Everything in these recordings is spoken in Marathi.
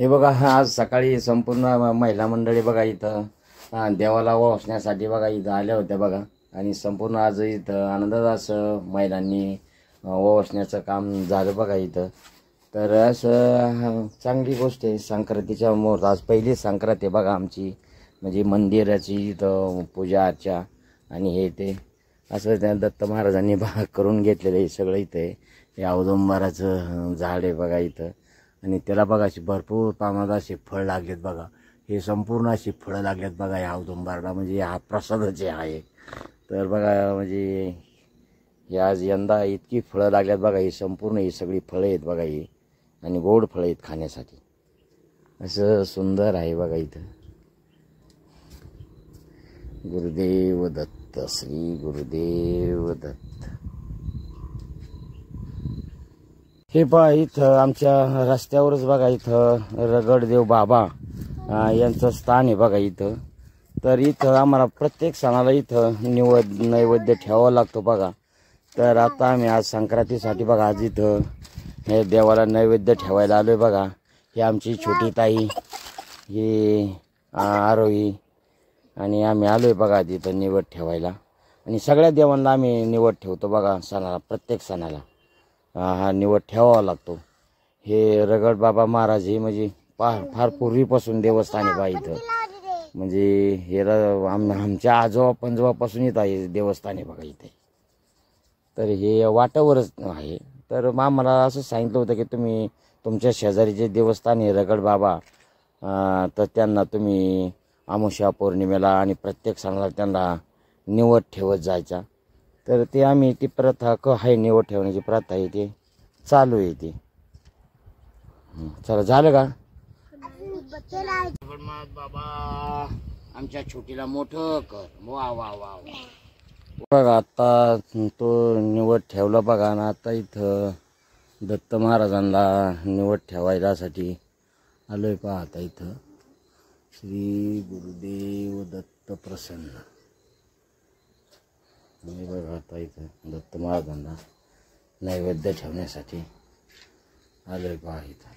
हे बघा आज सकाळी संपूर्ण महिला मंडळी बघा इथं देवाला ओवाळण्यासाठी बघा इथं आल्या होत्या बघा। आणि संपूर्ण आज इथं आनंदात असं महिलांनी ओवाळण्याचं काम झालं बघा इथं। तर असं चांगली गोष्ट आहे। संक्रांतीच्या मुहूर्त आज पहिली संक्रांत आहे बघा आमची, म्हणजे मंदिराची इथं पूजा अर्चा आणि हे ते असं त्या दत्त महाराजांनी भाग करून घेतलेलं आहे सगळं। इथे हे औदुंबराचं झाड आहे बघा इथं, आणि त्याला बघा अशी भरपूर प्रमाणात असे फळ लागलेत बघा। हे संपूर्ण अशी फळं लागलेत बघा या औदुंबराला, म्हणजे हा प्रसादच आहे। तर बघा म्हणजे हे आज यंदा इतकी फळं लागल्यात बघा। ही संपूर्ण ही सगळी फळं आहेत बघा ही, आणि गोड फळं आहेत खाण्यासाठी। असं सुंदर आहे बघा इथं। गुरुदेव दत्त, श्री गुरुदेव दत्त। हे पहा इथं आमच्या रस्त्यावरच बघा इथं रगडदेव बाबा यांचं स्थान आहे बघा इथं। तर इथं आम्हाला प्रत्येक सणाला इथं नैवेद्य ठेवावा लागतो बघा। तर आता आम्ही आज संक्रांतीसाठी बघा आज इथं हे देवाला नैवेद्य ठेवायला आलोय बघा। ही आमची छोटी ताई, ही आरोही, आणि आम्ही आलोय बघा तिथं निवड ठेवायला। आणि सगळ्या देवांना आम्ही निवड ठेवतो बघा सणाला, प्रत्येक सणाला हा निवड ठेवावा लागतो। हे रगड बाबा महाराज हे म्हणजे फार पूर्वीपासून देवस्थान आहे बा इथं, म्हणजे हे आमच्या आजोबा पंजोबापासून इथं आहे देवस्थान आहे बघा इथे। तर हे वाटावरच आहे। तर आम्हाला असं सांगितलं होतं की तुम्ही तुमच्या शेजारी जे देवस्थान आहे रगड बाबा, तर त्यांना तुम्ही अमावस्या पौर्णिमेला आणि प्रत्येक सणाला त्यांना निवड ठेवत जायचा। तर ते आम्ही ती प्रथा आहे, निवड ठेवण्याची प्रथा आहे ते चालू आहे ती। चला झालं का? बाबा आमच्या छोटीला मोठं कर, वा वा वा वा। बघा आता तो निवड ठेवला बघा ना। आता इथं दत्त महाराजांना निवड ठेवायसाठी आलोय पहा आता इथं। श्री गुरुदेव दत्त प्रसन्न। हे बघा आता इथं दत्त महाराजांना नैवेद्य ठेवण्यासाठी आलोय पहा इथं।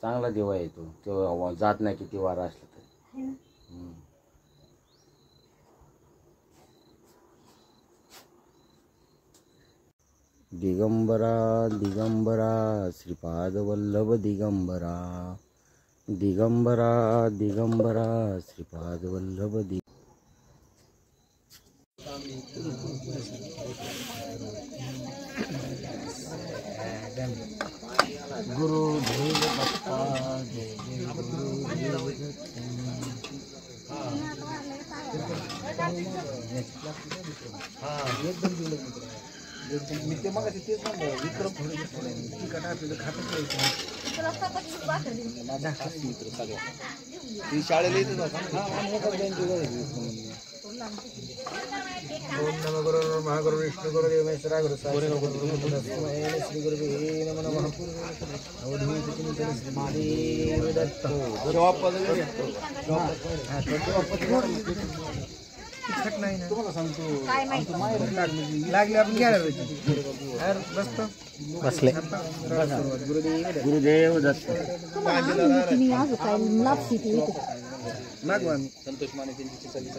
चांगला देव आहे तो जात नाही किती वारा असला तरी। दिगंबरा दिगंबरा श्रीपाद वल्लभ दिगंबरा, दिगंबरा दिगंबरा श्रीपाद वल्लभ गुरुदेव दत्ता जय जय गुरुदेव मी ते मग तेच म्हणलं विक्रम थोडे तिखट आपल्याला खातच ती शाळेला येतच ओम नमो गुरु महागुरु विष्णू गुरु देव महेश्वरा गुरु श्री गुरु नमो नमः। महादेव दत्त तिखट नाही ना तुम्हाला सांगतो लागली आपण घ्यायला बसतो बसले। गुरुदेव दत्त मागवा संतोष माने त्यांची चालली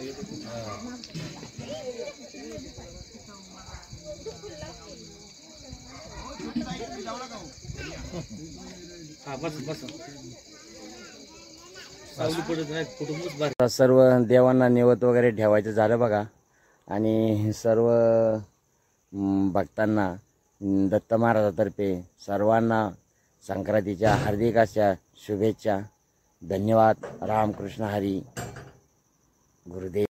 सर्व देवांना निवद वगैरे ठेवायचं झालं बघा। आणि सर्व भक्तांना दत्त महाराजातर्फे सर्वांना संक्रांतीच्या हार्दिक अशा शुभेच्छा। धन्यवाद। रामकृष्ण हरी। गुरुदेव।